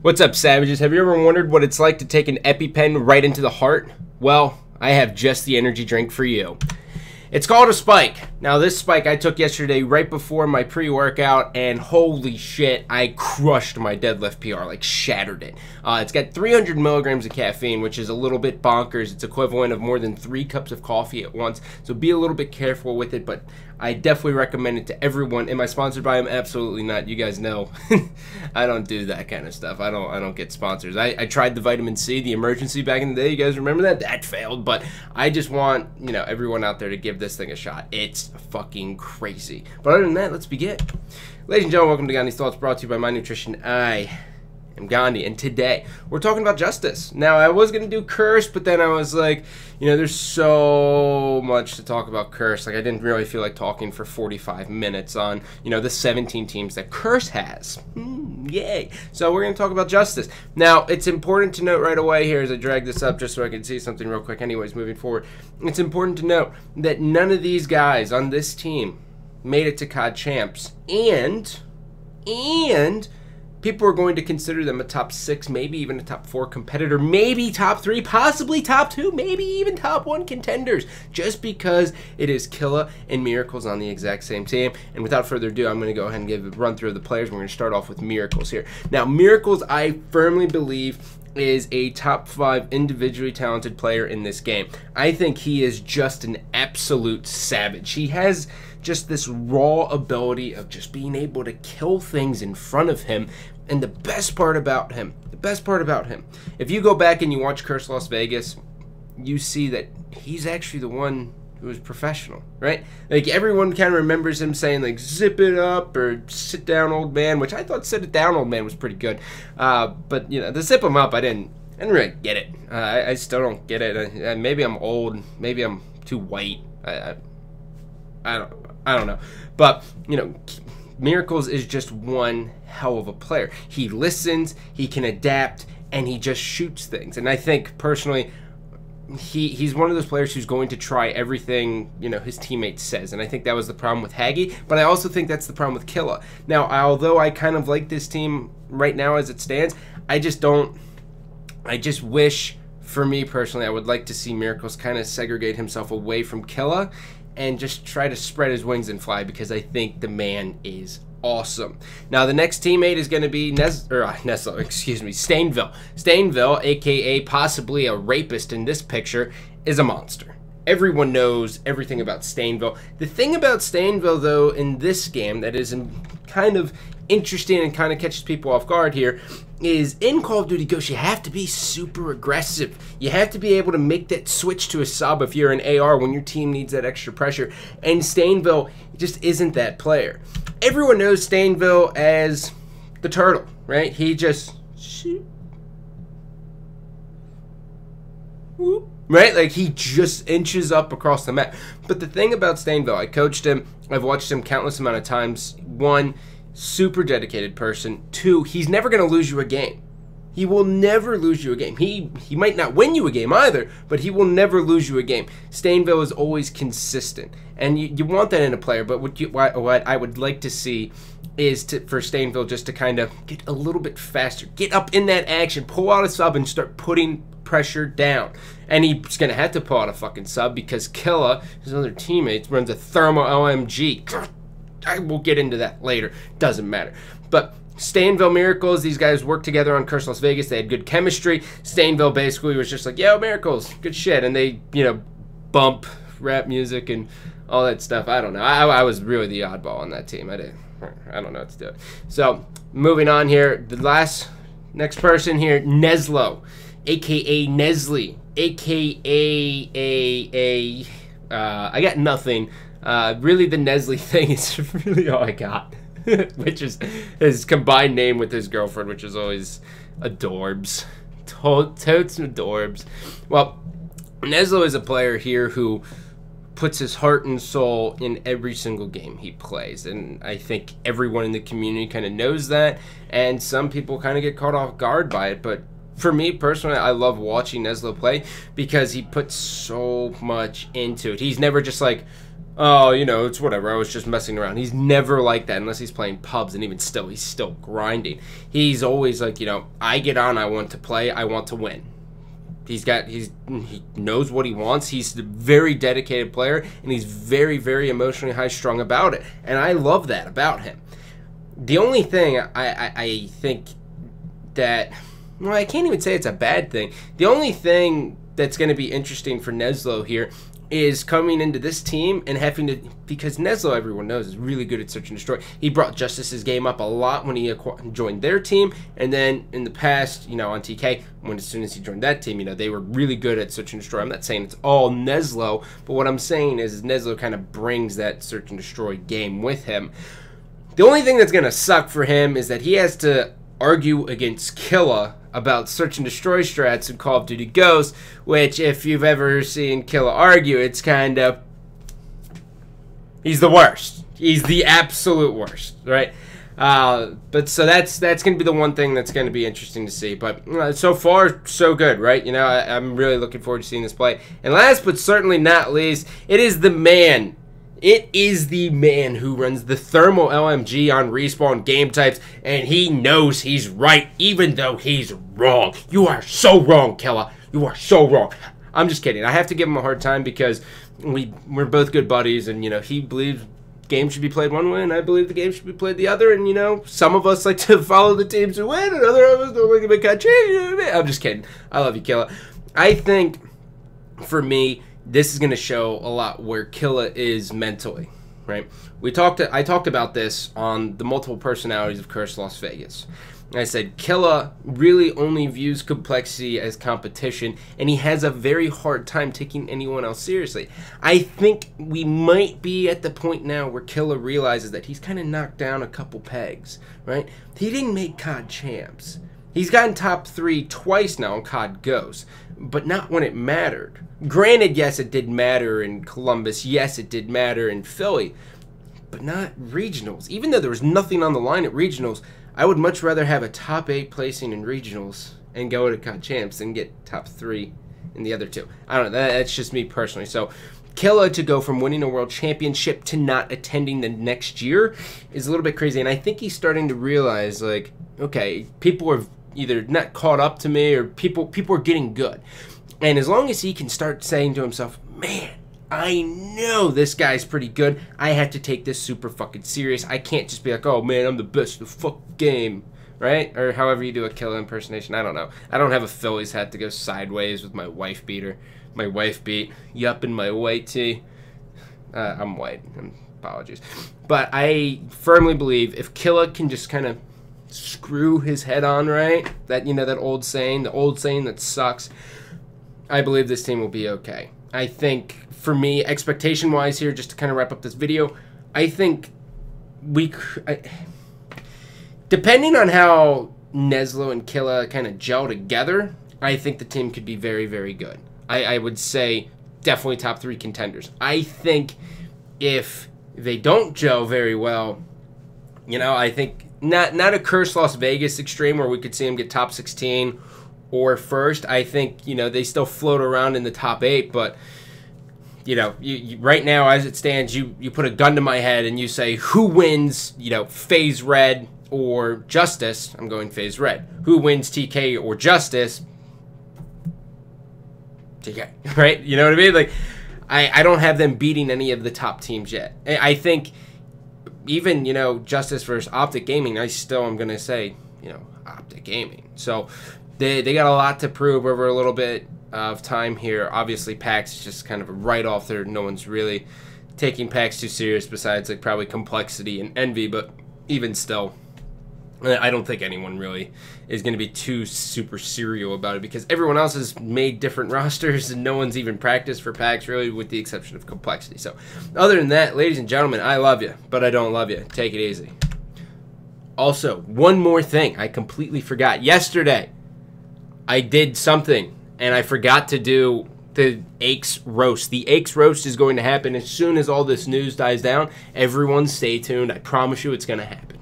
What's up, savages? Have you ever wondered what it's like to take an EpiPen right into the heart? Well, I have just the energy drink for you. It's called a Spike. Now, this Spike I took yesterday right before my pre-workout, and holy shit, I crushed my deadlift PR, like shattered it. It's got 300 milligrams of caffeine, which is a little bit bonkers. It's equivalent of more than 3 cups of coffee at once, so be a little bit careful with it, but I definitely recommend it to everyone. Am I sponsored by them? Absolutely not. You guys know I don't do that kind of stuff. I don't get sponsors. I tried the vitamin C, the emergency back in the day. You guys remember that? That failed, but I just want, everyone out there to give this thing a shot. It's fucking crazy. But other than that, let's begin. Ladies and gentlemen, welcome to Gandhi's Thoughts, brought to you by My Nutrition. I am Gandhi, and today we're talking about Justus. Now, I was going to do Curse, but then I was like, there's so much to talk about Curse. Like, I didn't really feel like talking for 45 minutes on, the 17 teams that Curse has. Yay. So we're going to talk about Justus. Now, it's important to note right away here as I drag this up just so I can see something real quick anyways moving forward. It's important to note that none of these guys on this team made it to COD Champs. And people are going to consider them a top 6, maybe even a top 4 competitor, maybe top 3, possibly top 2, maybe even top 1 contenders, just because it is Killa and Miracles on the exact same team. And without further ado, I'm going to go ahead and give a run through of the players. We're going to start off with Miracles here. Now, Miracles, I firmly believe, is a top 5 individually talented player in this game. I think he is just an absolute savage. He has just this raw ability of just being able to kill things in front of him. And the best part about him, if you go back and you watch Curse Las Vegas, you see that he's actually the one who is professional, right? Like, everyone kind of remembers him saying, like, zip it up or sit down, old man, which I thought sit it down, old man was pretty good. But, the zip him up, I didn't really get it. I still don't get it. Maybe I'm old. Maybe I'm too white. I don't know. But, Miracles is just one hell of a player. He listens, he can adapt, and he just shoots things. And I think, personally, he's one of those players who's going to try everything, his teammate says. And I think that was the problem with Haggy, but I also think that's the problem with Killa. Now, although I kind of like this team right now as it stands, I just wish, for me personally, I would like to see Miracles kind of segregate himself away from Killa and just try to spread his wings and fly, because I think the man is awesome. Now, the next teammate is going to be Nez Lowe, Stayin Ville. Stayin Ville, aka possibly a rapist in this picture, is a monster. Everyone knows everything about Stayin Ville. The thing about Stayin Ville, though, in this game that is kind of interesting and kind of catches people off guard here is in Call of Duty Ghosts, you have to be super aggressive. You have to be able to make that switch to a sub if you're an AR when your team needs that extra pressure. And Stayin Ville just isn't that player. Everyone knows Stayin Ville as the turtle, right? He just right? Like, he just inches up across the map. But the thing about Stayin Ville, I coached him, I've watched him countless amount of times. 1, super dedicated person. 2, he's never going to lose you a game. He will never lose you a game. He might not win you a game either, but he will never lose you a game. Stayin Ville is always consistent, and you want that in a player. But what I would like to see is for Stayin Ville just to kind of get a little bit faster, get up in that action, pull out a sub, and start putting pressure down. And he's gonna have to pull out a fucking sub because Killa, his other teammates, runs a thermal LMG. I will get into that later. Doesn't matter. But Stayin Ville, Miracles, these guys worked together on Curse Las Vegas. They had good chemistry. Stayin Ville basically was just like, yo, Miracles, good shit. And they, bump rap music and all that stuff. I don't know. I was really the oddball on that team. I don't know what to do. So, moving on here. The next person here, Nez Lowe, a.k.a. Nesli, a.k.a. I got nothing. Really, the Nesli thing is really all I got, which is his combined name with his girlfriend, which is always adorbs. Totes adorbs. Well, Nez Lowe is a player here who puts his heart and soul in every single game he plays, and I think everyone in the community kind of knows that, and some people kind of get caught off guard by it. But for me personally, I love watching Nez Lowe play because he puts so much into it. He's never just like, oh, you know, it's whatever, I was just messing around. He's never like that unless he's playing pubs, and even still, he's still grinding. He's always like, you know, I get on, I want to play, I want to win. He knows what he wants. He's a very dedicated player, and he's very, very emotionally high-strung about it. And I love that about him. The only thing I think that, well, I can't even say it's a bad thing. The only thing that's going to be interesting for Nez Lowe here is coming into this team and having to, because Nez Lowe, everyone knows, is really good at search and destroy. He brought Justus's game up a lot when he joined their team, and then in the past, you know, on TK, as soon as he joined that team, you know, they were really good at search and destroy. I'm not saying it's all Nez Lowe, but what I'm saying is Nez Lowe kind of brings that search and destroy game with him. The only thing that's going to suck for him is that he has to argue against Killa about search and destroy strats in Call of Duty Ghosts, which, if you've ever seen Killa argue, it's kind of, he's the worst. He's the absolute worst, right? But so that's going to be the one thing that's going to be interesting to see. But so far, so good, right? You know, I'm really looking forward to seeing this play. And last but certainly not least, it is the man. It is the man who runs the thermal LMG on Respawn game types, and he knows he's right, even though he's wrong. You are so wrong, Killa. You are so wrong. I'm just kidding. I have to give him a hard time because we're both good buddies, and, you know, he believes games should be played one way, and I believe the game should be played the other, and, you know, some of us like to follow the teams who win, and other of us don't like to make a change. I'm just kidding. I love you, Killa. I think, for me, this is going to show a lot where Killa is mentally, right? I talked about this on the multiple personalities of Cursed Las Vegas. I said Killa really only views complexity as competition, and he has a very hard time taking anyone else seriously. I think we might be at the point now where Killa realizes that he's kind of knocked down a couple pegs, right? He didn't make COD champs. He's gotten top 3 twice now on COD Ghosts, but not when it mattered. Granted, yes, it did matter in Columbus. Yes, it did matter in Philly, but not regionals. Even though there was nothing on the line at regionals, I would much rather have a top 8 placing in regionals and go to COD champs than get top 3 in the other 2. I don't know. That's just me personally. So Killa to go from winning a world championship to not attending the next year is a little bit crazy. And I think he's starting to realize, like, okay, people are either not caught up to me or people are getting good. And as long as he can start saying to himself, man, I know this guy's pretty good. I have to take this super fucking serious. I can't just be like, oh man, I'm the best in the fuck game, right? Or however you do a Killa impersonation. I don't know. I don't have a Phillies hat to go sideways with my wife beater. My wife beat. Yup, in my white tee. I'm white. Apologies. But I firmly believe if Killa can just kind of screw his head on right, that, you know, that old saying, the old saying that sucks, I believe this team will be okay. I think, for me, expectation-wise here, just to kind of wrap up this video, I think depending on how Nez Lowe and Killa kind of gel together, I think the team could be very, very good. I would say definitely top 3 contenders. I think if they don't gel very well, you know, I think not a Cursed Las Vegas extreme where we could see them get top 16 or first. I think, you know, they still float around in the top 8, but, you know, you right now as it stands, you put a gun to my head and you say who wins, you know, FaZe Red or Justus. I'm going FaZe Red. Who wins TK or Justus? TK, right? You know what I mean? Like, I don't have them beating any of the top teams yet. I think even, you know, Justus versus Optic Gaming, I still am going to say, you know, Optic Gaming. So they got a lot to prove over a little bit of time here. Obviously, PAX is just kind of a write-off there. No one's really taking PAX too serious besides, like, probably Complexity and Envy, but even still, I don't think anyone really is going to be too super serial about it because everyone else has made different rosters and no one's even practiced for PAX really, with the exception of Complexity. So other than that, ladies and gentlemen, I love you, but I don't love you. Take it easy. Also, one more thing I completely forgot. Yesterday, I did something and I forgot to do the Aches Roast. The Aches Roast is going to happen as soon as all this news dies down. Everyone stay tuned. I promise you it's going to happen.